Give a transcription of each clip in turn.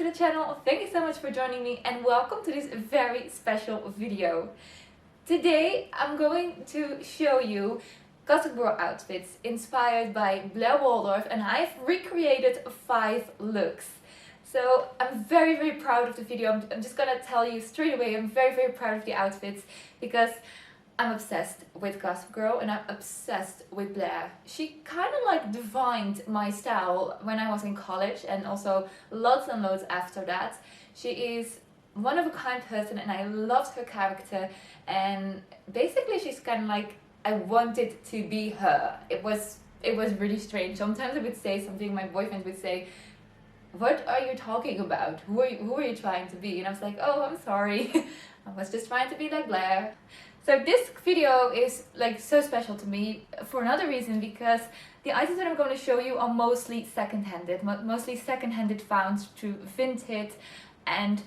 to the channel. Thank you so much for joining me and welcome to this very special video. Today I'm going to show you Gossip Girl outfits inspired by Blair Waldorf, and I've recreated 5 looks. So I'm very proud of the video. I'm just gonna tell you straight away, I'm very proud of the outfits because I'm obsessed with Gossip Girl and I'm obsessed with Blair. She kind of like defined my style when I was in college and also lots and loads after that. She is one of a kind person and I loved her character, and basically she's kind of like, I wanted to be her. It was really strange. Sometimes I would say something, my boyfriend would say, "What are you talking about? Who are you trying to be?" And I was like, "Oh, I'm sorry. I was just trying to be like Blair." So this video is like so special to me for another reason, because the items that I'm going to show you are mostly second-handed found through Vinted, and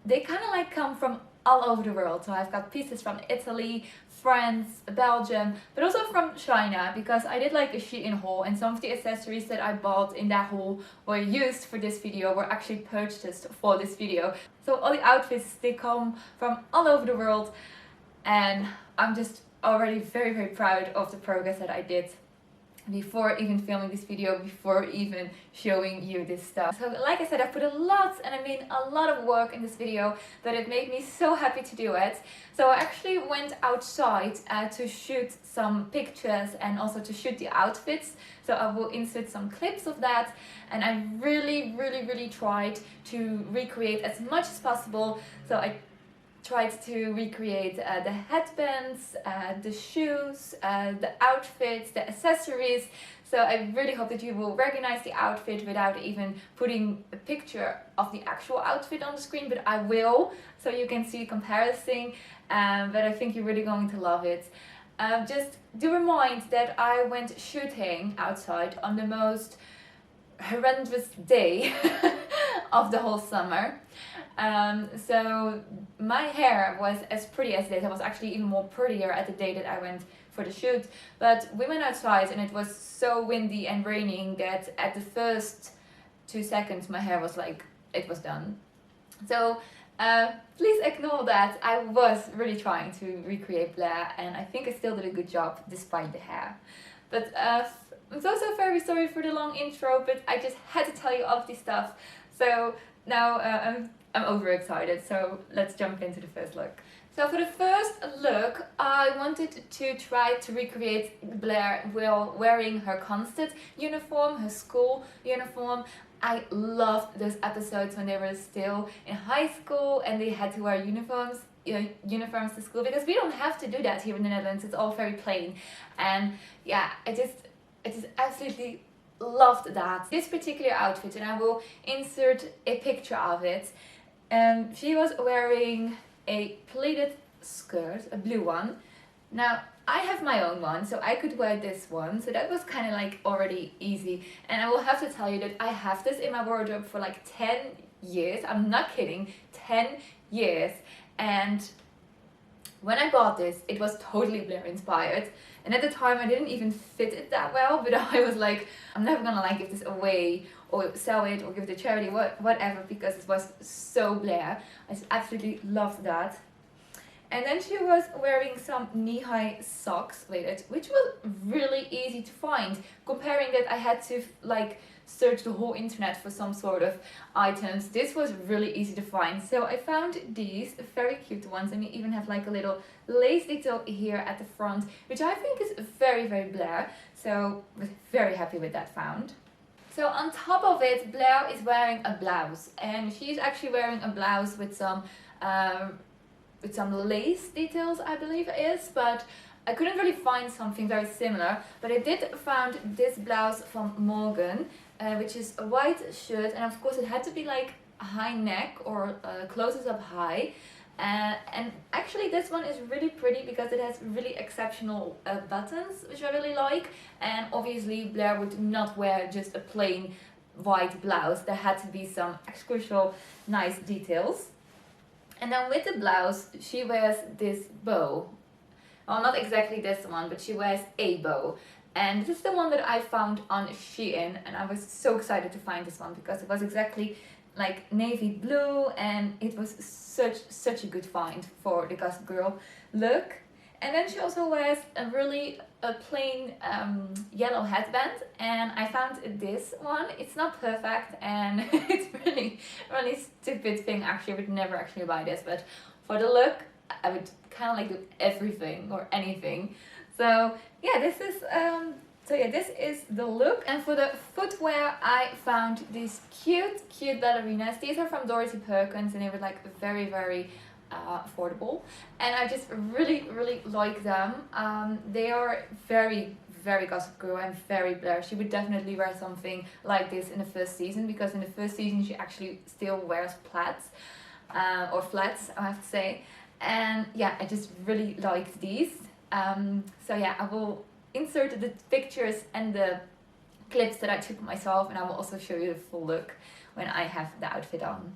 they kind of like come from all over the world. So I've got pieces from Italy, France, Belgium, but also from China, because I did like a Shein haul and some of the accessories that I bought in that haul were used for this video, were actually purchased for this video. So all the outfits, they come from all over the world, and I'm just already very proud of the progress that I did before even filming this video, before even showing you this stuff. So like I said, I put a lot, and I mean a lot of work in this video, but it made me so happy to do it. So I actually went outside to shoot some pictures and also to shoot the outfits. So I will insert some clips of that, and I really tried to recreate as much as possible. So I tried to recreate the headbands, the shoes, the outfits, the accessories. So I really hope that you will recognize the outfit without even putting a picture of the actual outfit on the screen, but I will, so you can see a comparison. But I think you're really going to love it. Just do remind that I went shooting outside on the most horrendous day of the whole summer. So my hair was as pretty as this. I was actually even more prettier at the day that I went for the shoot, but we went outside and it was so windy and raining that at the first 2 seconds my hair was like, it was done. So please ignore that. I was really trying to recreate Blair, and I think I still did a good job despite the hair. But I'm so very sorry for the long intro, but I just had to tell you all of this stuff. So now I'm overexcited, so let's jump into the first look. So for the first look, I wanted to try to recreate Blair while wearing her concert uniform, her school uniform. I loved those episodes when they were still in high school and they had to wear uniforms to school, because we don't have to do that here in the Netherlands. It's all very plain, and yeah, I just absolutely loved that. This particular outfit, and I will insert a picture of it. She was wearing a pleated skirt, a blue one. Now I have my own one, so I could wear this one, so that was kind of like already easy. And I will have to tell you that I have this in my wardrobe for like 10 years. I'm not kidding, 10 years. And when I bought this, it was totally Blair inspired, and at the time I didn't even fit it that well, but I was like, I'm never gonna like give this away or sell it or give it to charity, whatever, because it was so Blair. I just absolutely loved that. And then she was wearing some knee-high socks with it, which was really easy to find. Comparing that, I had to like search the whole internet for some sort of items. This was really easy to find. So I found these very cute ones, and we even have like a little lace detail here at the front, which I think is very Blair. So I was very happy with that found. So on top of it, Blair is wearing a blouse, and she's actually wearing a blouse with some lace details, I believe it is, but I couldn't really find something very similar. But I did find this blouse from Morgan, which is a white shirt, and of course it had to be like a high neck or closes up high. And actually this one is really pretty because it has really exceptional buttons, which I really like. And obviously Blair would not wear just a plain white blouse. There had to be some crucial nice details. And then with the blouse, she wears this bow. Well, not exactly this one, but she wears a bow. And this is the one that I found on Shein, and I was so excited to find this one because it was exactly like navy blue, and it was such a good find for the Gossip Girl look. And then she also wears a plain yellow headband, and I found this one. It's not perfect, and it's really stupid thing. Actually, I would never actually buy this, but for the look, I would kind of like do everything or anything. So yeah, this is the look. And for the footwear, I found these cute ballerinas. These are from Dorothy Perkins, and they were like very affordable, and I just really like them. They are very Gossip Girl and very Blair. She would definitely wear something like this in the first season, because in the first season she actually still wears plats or flats, I have to say. And yeah, I just really liked these. So yeah, I will insert the pictures and the clips that I took myself, and I will also show you the full look when I have the outfit on.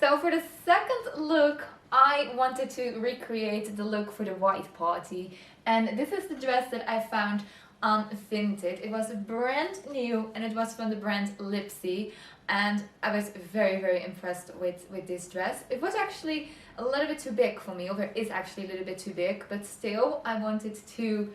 So for the second look, I wanted to recreate the look for the white party, and this is the dress that I found on Vinted. It was brand new, and it was from the brand Lipsy, and I was very impressed with this dress. It was actually a little bit too big for me, or it is actually a little bit too big, but still I wanted to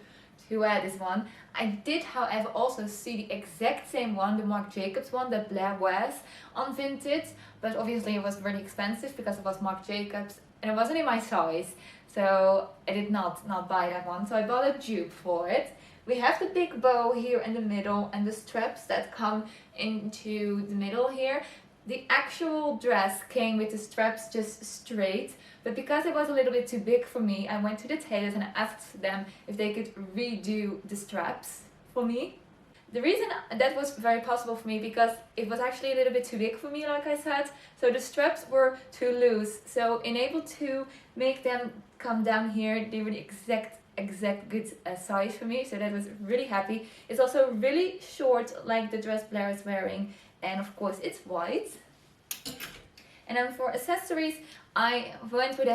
wear this one. I did, however, also see the exact same one, the Marc Jacobs one that Blair wears on Vinted, but obviously it was really expensive because it was Marc Jacobs and it wasn't in my size, so I did not buy that one. So I bought a dupe for it. We have the big bow here in the middle and the straps that come into the middle here. The actual dress came with the straps just straight, but because it was a little bit too big for me, I went to the tailors and I asked them if they could redo the straps for me. The reason that was very possible for me, because it was actually a little bit too big for me, like I said, so the straps were too loose. So in able to make them come down here, they were the exact good size for me, so that was really happy. It's also really short, like the dress Blair is wearing, and of course it's white. And then for accessories, I went with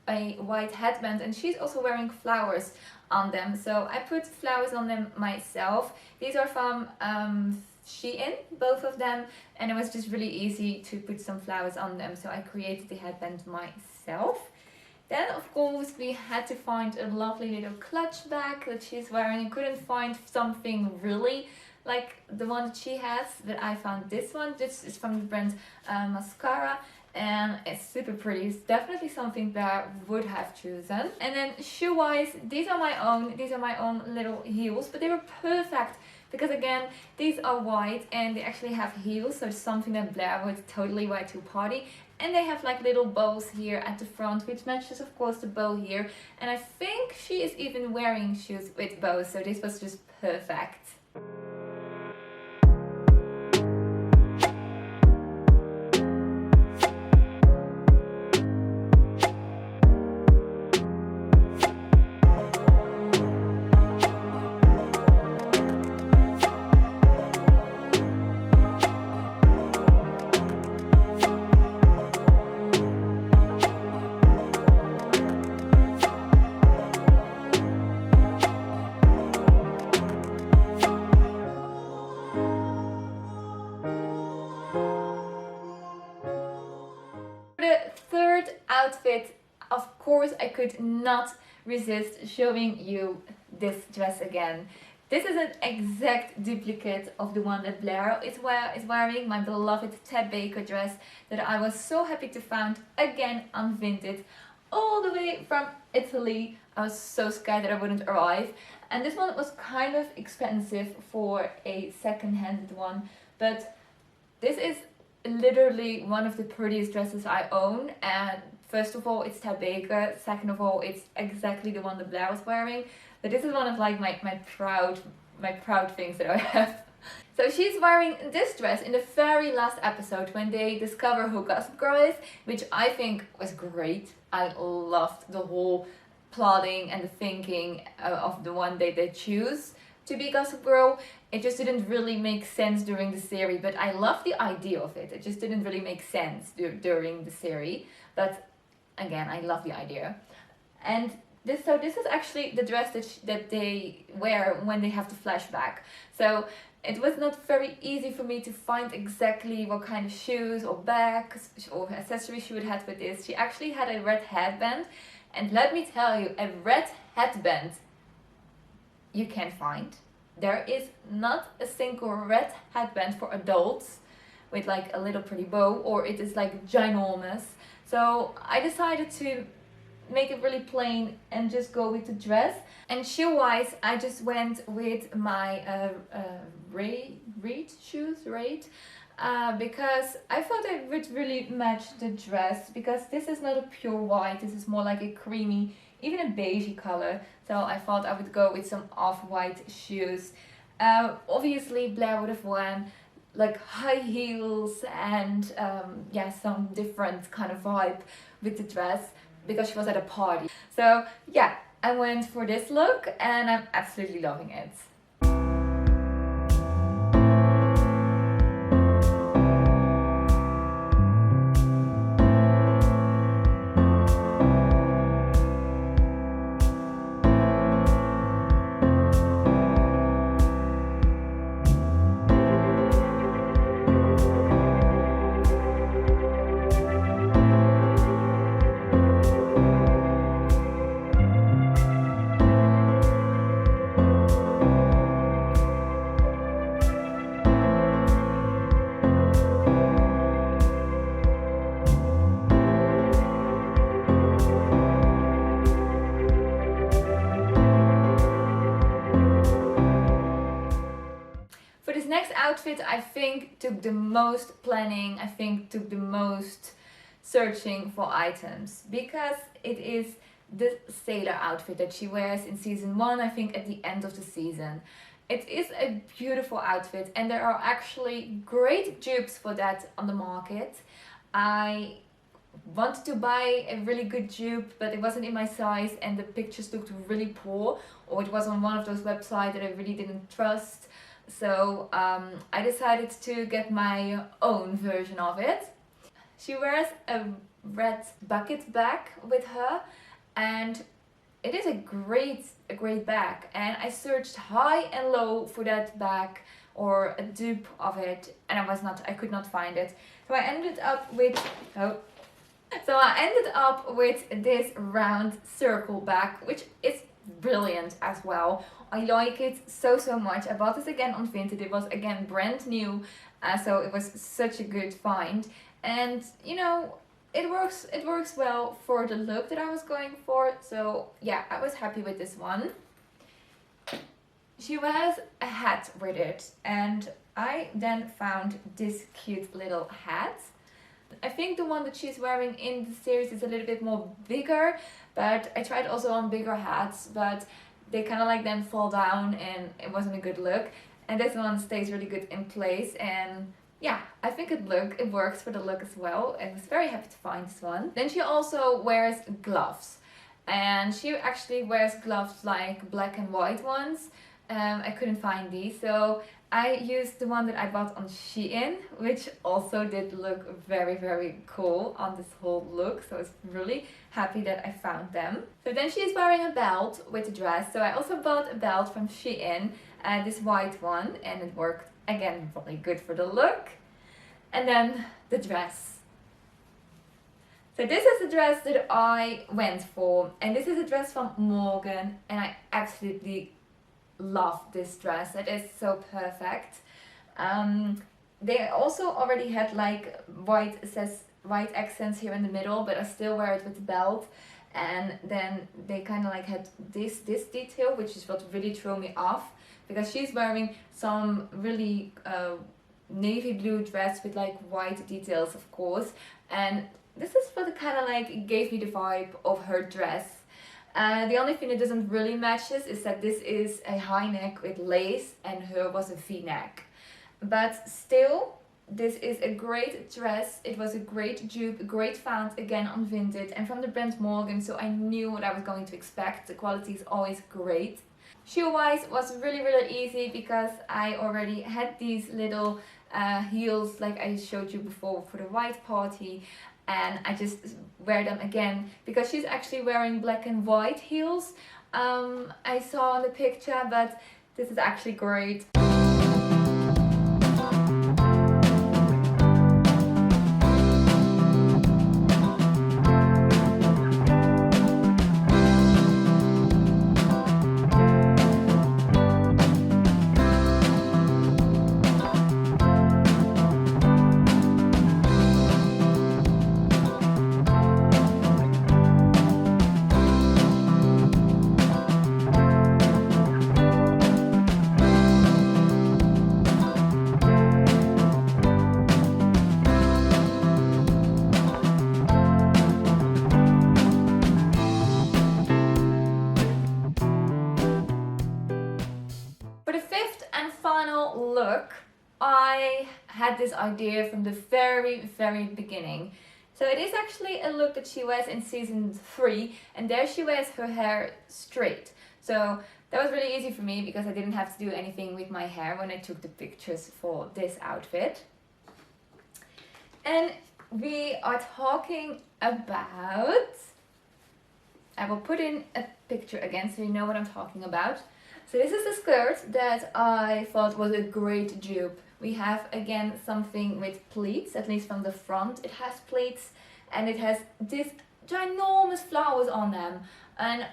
a white headband, and she's also wearing flowers on them, so I put flowers on them myself. These are from Shein, both of them, and it was just really easy to put some flowers on them, so I created the headband myself. Then of course we had to find a lovely little clutch bag that she's wearing. I couldn't find something really like the one that she has, but I found this one. This is from the brand Mascara, and it's super pretty. It's definitely something that I would have chosen. And then shoe wise, these are my own little heels, but they were perfect because again, these are white and they actually have heels, so it's something that Blair would totally wear to a party. And they have like little bows here at the front, which matches of course the bow here, and I think she is even wearing shoes with bows, so this was just perfect. Outfit, of course I could not resist showing you this dress again. This is an exact duplicate of the one that Blair is wearing, my beloved Ted Baker dress that I was so happy to find again on Vinted, all the way from Italy. I was so scared that I wouldn't arrive, and this one was kind of expensive for a second-hand one, but this is literally one of the prettiest dresses I own. And first of all, it's Ted Baker. Second of all, it's exactly the one that Blair was wearing. But this is one of like my proud things that I have. So she's wearing this dress in the very last episode when they discover who Gossip Girl is, which I think was great. I loved the whole plotting and the thinking of the one they choose to be Gossip Girl. It just didn't really make sense during the series, but I love the idea of it. It just didn't really make sense during the series, but again, I love the idea. And this is actually the dress that they wear when they have the flashback. So it was not very easy for me to find exactly what kind of shoes or bags or accessories she would have with this. She actually had a red headband, and let me tell you, a red headband you can find. There is not a single red headband for adults with like a little pretty bow, or it is like ginormous. So I decided to make it really plain and just go with the dress. And shoe wise, I just went with my Raid shoes, because I thought it would really match the dress, because this is not a pure white, this is more like a creamy, even a beigey color. So I thought I would go with some off-white shoes. Obviously Blair would have worn like high heels and yeah, some different kind of vibe with the dress, because she was at a party. So yeah, I went for this look and I'm absolutely loving it. Next outfit I think took the most planning, I think took the most searching for items, because it is the sailor outfit that she wears in season 1, I think at the end of the season. It is a beautiful outfit and there are actually great dupes for that on the market. I wanted to buy a really good dupe, but it wasn't in my size and the pictures looked really poor, or it was on one of those websites that I really didn't trust. So I decided to get my own version of it. She wears a red bucket bag with her, and it is a great bag, and I searched high and low for that bag or a dupe of it, and I could not find it. So I ended up with this round circle bag, which is brilliant as well. I like it so much. I bought this again on Vinted. It was again brand new, so it was such a good find. And you know, it works well for the look that I was going for. So yeah, I was happy with this one. She wears a hat with it, and I then found this cute little hat. I think the one that she's wearing in the series is a little bit more bigger, but I tried also on bigger hats, but they kind of like then fall down and it wasn't a good look. And this one stays really good in place, and yeah, I think it works for the look as well. I was very happy to find this one. Then she also wears gloves, and she actually wears gloves like black and white ones. I couldn't find these, so I used the one that I bought on Shein, which also did look very cool on this whole look. So I was really happy that I found them. So then she's wearing a belt with the dress. So I also bought a belt from Shein, this white one, and it worked again really good for the look. And then the dress. So this is the dress that I went for, and this is a dress from Morgan, and I absolutely love this dress. It is so perfect. They also already had like white accents here in the middle, but I still wear it with the belt. And then they kind of like had this detail, which is what really threw me off, because she's wearing some really navy blue dress with like white details, of course, and this is what kind of like gave me the vibe of her dress. The only thing that doesn't really match this is that this is a high neck with lace and her was a V-neck. but still, this is a great dress. It was a great dupe, a great found again on Vinted and from the brand Morgan, so I knew what I was going to expect. The quality is always great. Shoe wise was really easy because I already had these little heels like I showed you before for the white party, and I just wear them again because she's actually wearing black and white heels. I saw in the picture, but this is actually great. Look, I had this idea from the very beginning. So it is actually a look that she wears in season 3, and there she wears her hair straight. So that was really easy for me because I didn't have to do anything with my hair when I took the pictures for this outfit. And we are talking about, I will put in a picture again so you know what I'm talking about. So this is a skirt that I thought was a great dupe. We have again something with pleats, at least from the front it has pleats, and it has this ginormous flowers on them, and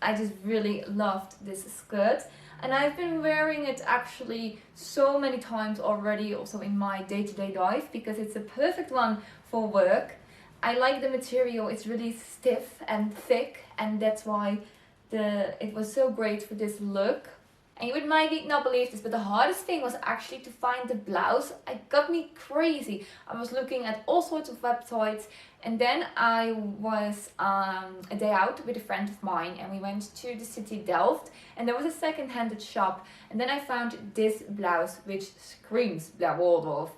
I just really loved this skirt. And I've been wearing it actually so many times already, also in my day-to-day life, because it's a perfect one for work. I like the material, it's really stiff and thick, and that's why it was so great for this look. And you would maybe not believe this, but the hardest thing was actually to find the blouse. It got me crazy. I was looking at all sorts of websites, and then I was a day out with a friend of mine, and we went to the city Delft, and there was a second-handed shop, and then I found this blouse which screams Blair Waldorf.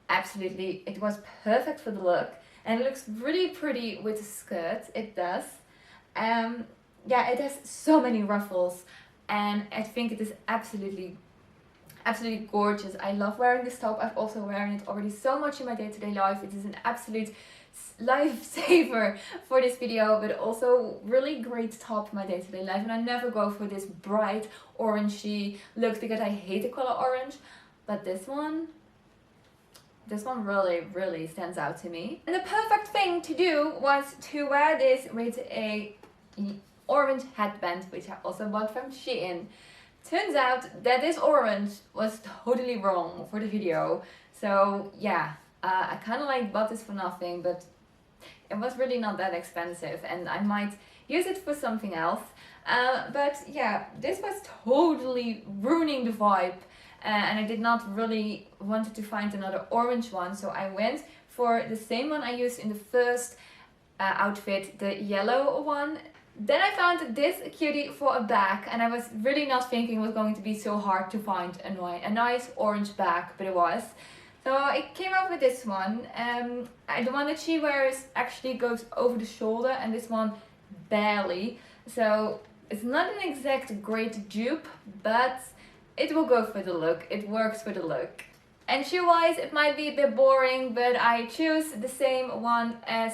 Absolutely, it was perfect for the look, and it looks really pretty with the skirt. It does. Yeah, it has so many ruffles, and I think it is absolutely gorgeous. I love wearing this top. I've also worn it already so much in my day-to-day life. It is an absolute lifesaver for this video, but also really great top in my day-to-day life. And I never go for this bright orangey look because I hate the color orange, but this one really stands out to me. And the perfect thing to do was to wear this with a orange headband, which I also bought from Shein. Turns out that this orange was totally wrong for the video. So yeah, I kind of like bought this for nothing, but it was really not that expensive, and I might use it for something else. But yeah, this was totally ruining the vibe, and I did not really wanted to find another orange one, so I went for the same one I used in the first outfit, the yellow one. Then I found this cutie for a bag, and I was really not thinking it was going to be so hard to find a nice orange bag, but it was. So I came up with this one. The one that she wears actually goes over the shoulder, and this one barely. So it's not an exact great dupe, but it will go for the look. It works for the look. And shoe-wise, it might be a bit boring, but I choose the same one as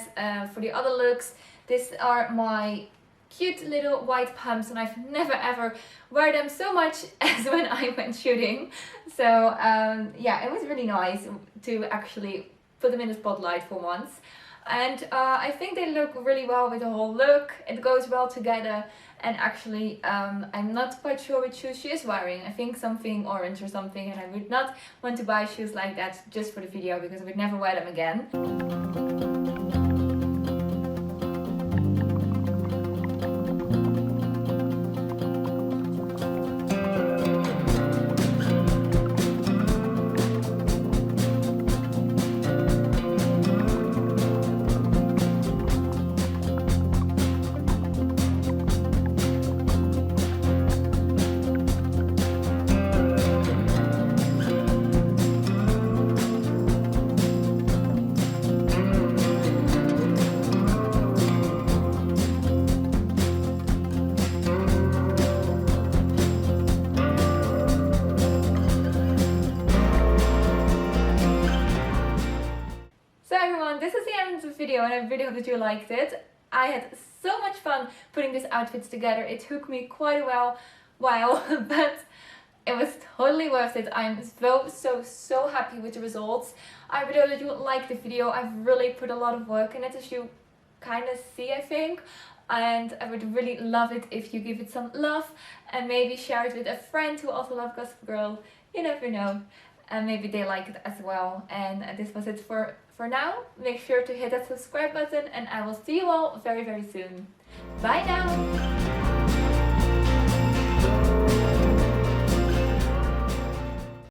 for the other looks. These are my cute little white pumps, and I've never ever wear them so much as when I went shooting. So yeah, it was really nice to actually put them in the spotlight for once. And I think they look really well with the whole look. It goes well together, and actually I'm not quite sure which shoes she is wearing. I think something orange or something, and I would not want to buy shoes like that just for the video because I would never wear them again. video and I really hope that you liked it. I had so much fun putting these outfits together. It took me quite a while, but it was totally worth it. I'm so happy with the results. I really hope that you like the video. I've really put a lot of work in it, as you kind of see, I think. And I would really love it if you give it some love and maybe share it with a friend who also loves Gossip Girl. You never know. And maybe they like it as well. And this was it for now. Make sure to hit that subscribe button and I will see you all very soon. Bye now!